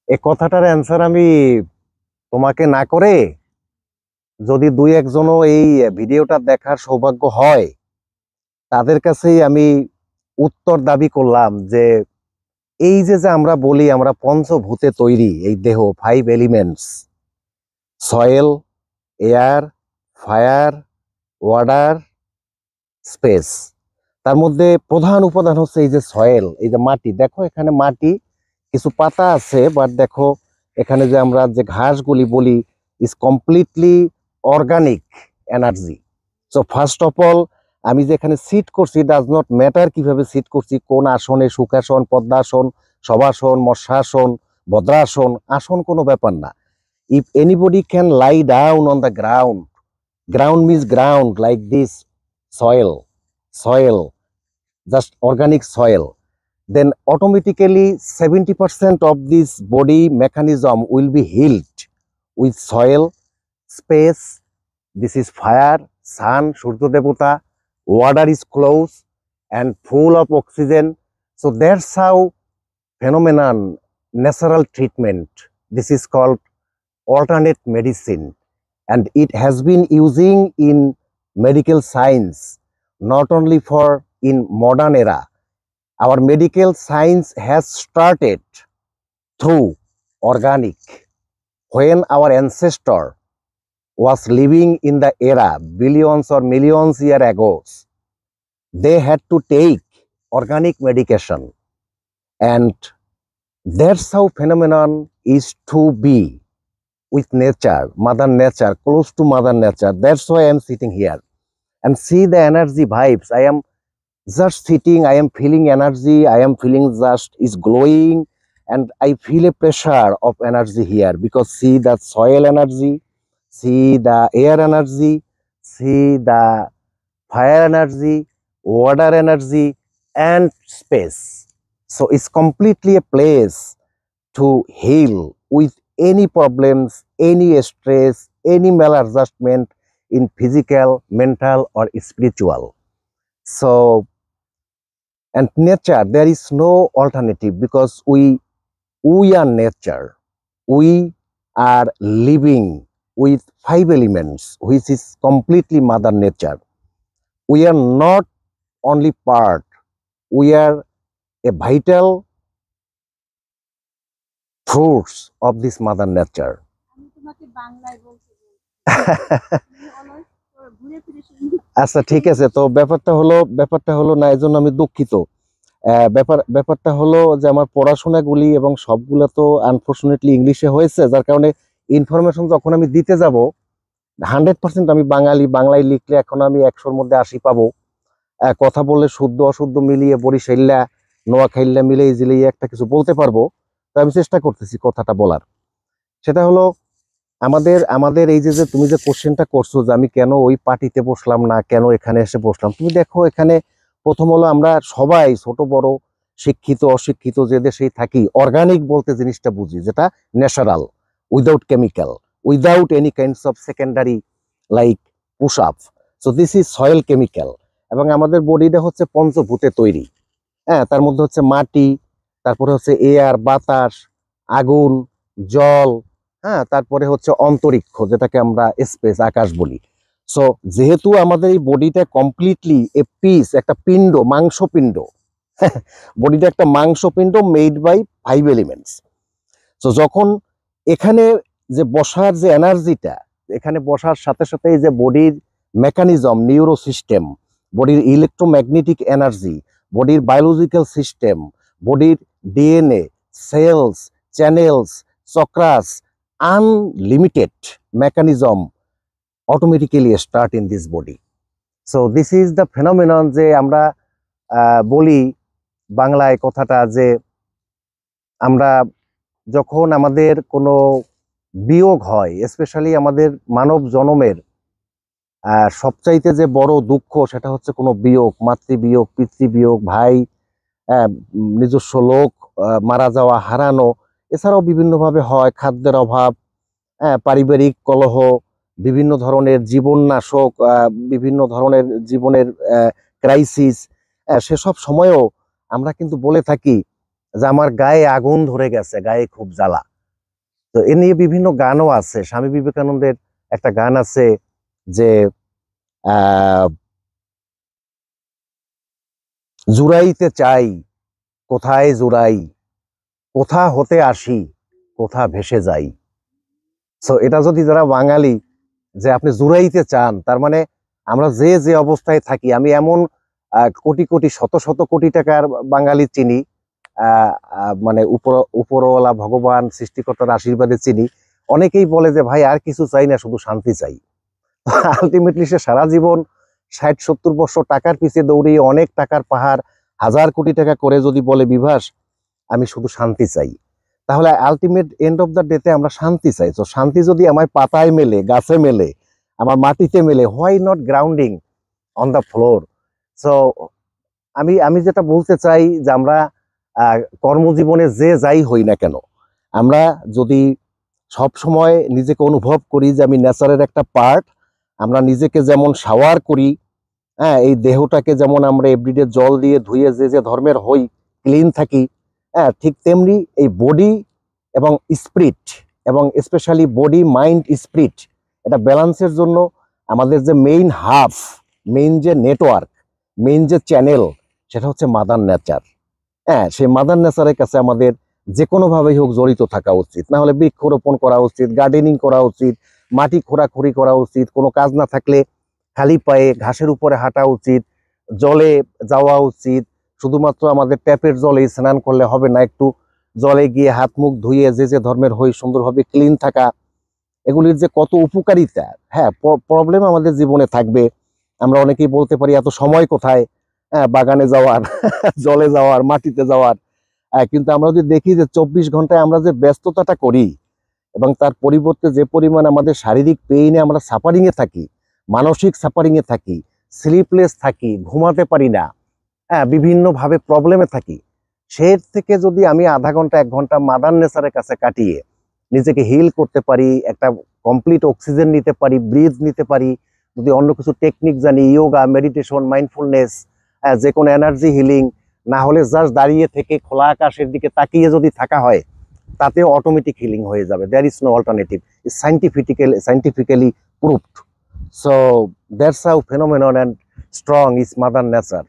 এই কথাটার অ্যান্সার আমি তোমাকে না করে যদি দুই একজনও এই ভিডিওটা দেখার সৌভাগ্য হয় তাদের কাছেই আমি উত্তর দাবি করলাম যে এই যে যে আমরা বলি আমরা পঞ্চভূতে তৈরি এই দেহ, 5 elements, soil, air, fire, water, space. তার মধ্যে প্রধান উপাদান হচ্ছে এই যে সয়েল, এই যে মাটি। দেখো এখানে মাটি, কিছু পাতা আছে, বাট দেখো এখানে যে আমরা যে ঘাসগুলি বলি is completely organic energy. So first of all আমি যে এখানে সিট করছি ডাজ নট ম্যাটার কিভাবে সিট করছি, কোন আসনে, সুখাসন, পদ্মাসন, শবাসন, মৎস্যাসন, ভদ্রাসন, আসন কোনো ব্যাপার না। If anybody can lie down on the ground, ground means ground like this, soil, just organic soil, then automatically 70% of this body mechanism will be healed with soil, space. This is fire, sun, surya devata. Water is close and full of oxygen. So that's how phenomenon, natural treatment, this is called alternate medicine, and it has been using in medical science not only for in modern era. Our medical science has started through organic. When our ancestor was living in the era billions or millions year ago, they had to take organic medication, and that's how phenomenon is to be with nature, mother nature, close to mother nature. That's why I am sitting here and see the energy vibes. I am just sitting, I am feeling energy, I am feeling just is glowing, and I feel a pressure of energy here, because see the soil energy, see the air energy, see the fire energy, water energy, and space. So it's completely a place to heal with any problems, any stress, any maladjustment in physical, mental, or spiritual. So, and nature, there is no alternative, because we are nature. We are living with 5 elements, which is completely mother nature. We are not only part, we are a vital fruits of this mother nature. আচ্ছা ঠিক আছে, তো ব্যাপারটা হলো না, এজন্য আমি দুঃখিত। ব্যাপারটা হলো যে আমার পড়াশোনাগুলি এবং সবগুলো তো আনফরচুনেটলি ইংলিশে হয়েছে, যার কারণে ইনফরমেশন যখন আমি দিতে যাব 100% আমি বাংলায় লিখলে এখন আমি 100-র মধ্যে 80 পাবো। কথা বললে শুদ্ধ অশুদ্ধ মিলিয়ে বরিশাইল্লা নোয়াখাইল্লা মিলে ইজিলি একটা কিছু বলতে পারবো। তো আমি চেষ্টা করতেছি কথাটা বলার। সেটা হলো আমাদের এই যে তুমি যে কোশ্চেনটা করছো যে আমি কেন ওই পার্টিতে বসলাম না, কেন এখানে এসে বসলাম, তুমি দেখো এখানে প্রথম হলো আমরা সবাই ছোট বড়, শিক্ষিত অশিক্ষিত যে দেশেই থাকি, অর্গানিক বলতে জিনিসটা বুঝি যেটা natural, without chemical, without any kinds of secondary like push up. So this is soil chemical. এবং আমাদের বডিটা হচ্ছে পঞ্চভূতে তৈরি। হ্যাঁ, তার মধ্যে হচ্ছে মাটি, তারপরে হচ্ছে এয়ার, বাতাস, আগুন, জল, হ্যাঁ, তারপরে হচ্ছে অন্তরিক্ষ, যেটাকে আমরা স্পেস, আকাশ বলি। সো যেহেতু আমাদের এই বডিটা কমপ্লিটলি এ পিস, একটা পিণ্ড, মাংসপিণ্ড, বডিটা একটা মাংসপিণ্ড মেড বাই 5 এলিমেন্টস। সো যখন এখানে যে বসার যে এনার্জিটা, এখানে বসার সাথে সাথে এই যে বডির মেকানিজম, নিউরো সিস্টেম, বডির ইলেকট্রোম্যাগনেটিক এনার্জি, বডির বায়োলজিক্যাল সিস্টেম, বডির DNA, cells, channels, chakras, unlimited mechanism automatically start in this body. So this is the phenomenon যে আমরা বলি বাংলায় কথাটা, যে আমরা যখন আমাদের কোনো বিয়োগ হয়, স্পেশালি আমাদের মানব জন্মের সবচাইতে যে বড় দুঃখ সেটা হচ্ছে কোনো বিয়োগ, মাতৃবিয়োগ, পিতৃবিয়োগ, ভাই, নিজস্ব লোক মারা যাওয়া, হারানো। এছাড়াও বিভিন্নভাবে হয়, খাদ্যের অভাব, পারিবারিক কলহ, বিভিন্ন ধরনের জীবননাশক, বিভিন্ন ধরনের জীবনের ক্রাইসিস, সেসব সময়েও আমরা কিন্তু বলে থাকি যে আমার গায়ে আগুন ধরে গেছে, গায়ে খুব জ্বালা। তো এ নিয়ে বিভিন্ন গানও আছে। স্বামী বিবেকানন্দের একটা গান আছে যে আহ জুড়াইতে চাই কোথায় জুড়াই, কোথা হতে আসি কোথা ভেসে যাই। সো এটা যদি যারা বাঙালি যে আপনি জুড়াইতে চান, তার মানে আমরা যে যে অবস্থায় থাকি, আমি এমন কোটি কোটি শত শত কোটি টাকার বাঙালি চিনি, মানে উপরওয়ালা ভগবান সৃষ্টিকর্তার আশীর্বাদে চিনি, অনেকেই বলে যে ভাই আর কিছু চাই না, শুধু শান্তি চাই। আলটিমেটলি সে সারা জীবন 60-70 বছর টাকার পিছিয়ে দৌড়িয়ে অনেক টাকার পাহাড়, হাজার কোটি টাকা করে যদি বলে বিভাস আমি শুধু শান্তি চাই, তাহলে আলটিমেট এন্ড অফ দ্য ডেতে আমরা শান্তি চাই। তো শান্তি যদি আমার পাতায় মেলে, গাছে মেলে, আমার মাটিতে মেলে, why not grounding on the floor? So আমি আমি যেটা বলতে চাই যে আমরা কর্মজীবনে যে যাই হই না কেন, আমরা যদি সব সময় নিজেকে অনুভব করি যে আমি নেচারের একটা পার্ট, আমরা নিজেকে যেমন শাওয়ার করি, হ্যাঁ, এই দেহটাকে যেমন আমরা এভরিডে জল দিয়ে ধুয়ে যে যে ধর্মের হই, ক্লিন থাকি, হ্যাঁ, ঠিক তেমনি এই বডি এবং স্পিরিট, এবং স্পেশালি বডি মাইন্ড স্পিরিট, এটা ব্যালেন্সের জন্য আমাদের যে মেইন হাব, মেইন যে নেটওয়ার্ক, মেইন যে চ্যানেল, সেটা হচ্ছে মাদার নেচার। হ্যাঁ, সেই মাদার নেচারের কাছে আমাদের যে কোনোভাবেই হোক জড়িত থাকা উচিত। না হলে বৃক্ষরোপণ করা উচিত, গার্ডেনিং করা উচিত, মাটি খোঁড়াখুড়ি করা উচিত, কোনো কাজ না থাকলে খালি পায়ে ঘাসের উপরে হাঁটা উচিত, জলে যাওয়া উচিত। শুধুমাত্র আমাদের ট্যাপের জলেই স্নান করলে হবে না, একটু জলে গিয়ে হাত মুখ ধুয়ে যে যে ধর্মের হই সুন্দরভাবে ক্লিন থাকা, এগুলির যে কত উপকারিতা। হ্যাঁ, প্রবলেম আমাদের জীবনে থাকবে, আমরা অনেকেই বলতে পারি এত সময় কোথায়, হ্যাঁ, বাগানে যাওয়ার জলে যাওয়ার, মাটিতে যাওয়ার। কিন্তু আমরা যদি দেখি যে 24 ঘন্টায় আমরা যে ব্যস্ততাটা করি, এবং তার পরিবর্তে যে পরিমাণ আমাদের শারীরিক পেইনে আমরা সাফারিংয়ে থাকি, মানসিক সাফারিংয়ে থাকি, স্লিপলেস থাকি, ঘুমাতে পারি না, হ্যাঁ, বিভিন্নভাবে প্রবলেমে থাকি, সে থেকে যদি আমি আধা ঘন্টা 1 ঘন্টা মাদার নেচারের কাছে কাটিয়ে নিজেকে হিল করতে পারি, একটা কমপ্লিট অক্সিজেন নিতে পারি, ব্রিজ নিতে পারি, যদি অন্য কিছু টেকনিক জানি, ইয়োগা, মেডিটেশন, মাইন্ডফুলনেস, যে কোনো এনার্জি হিলিং, না হলে জাস্ট দাঁড়িয়ে থেকে খোলা আকাশের দিকে তাকিয়ে যদি থাকা হয়, তাতেও অটোমেটিক হিলিং হয়ে যাবে। There is no alternative, is scientifically proved. So that's how phenomenon and strong is mother nature.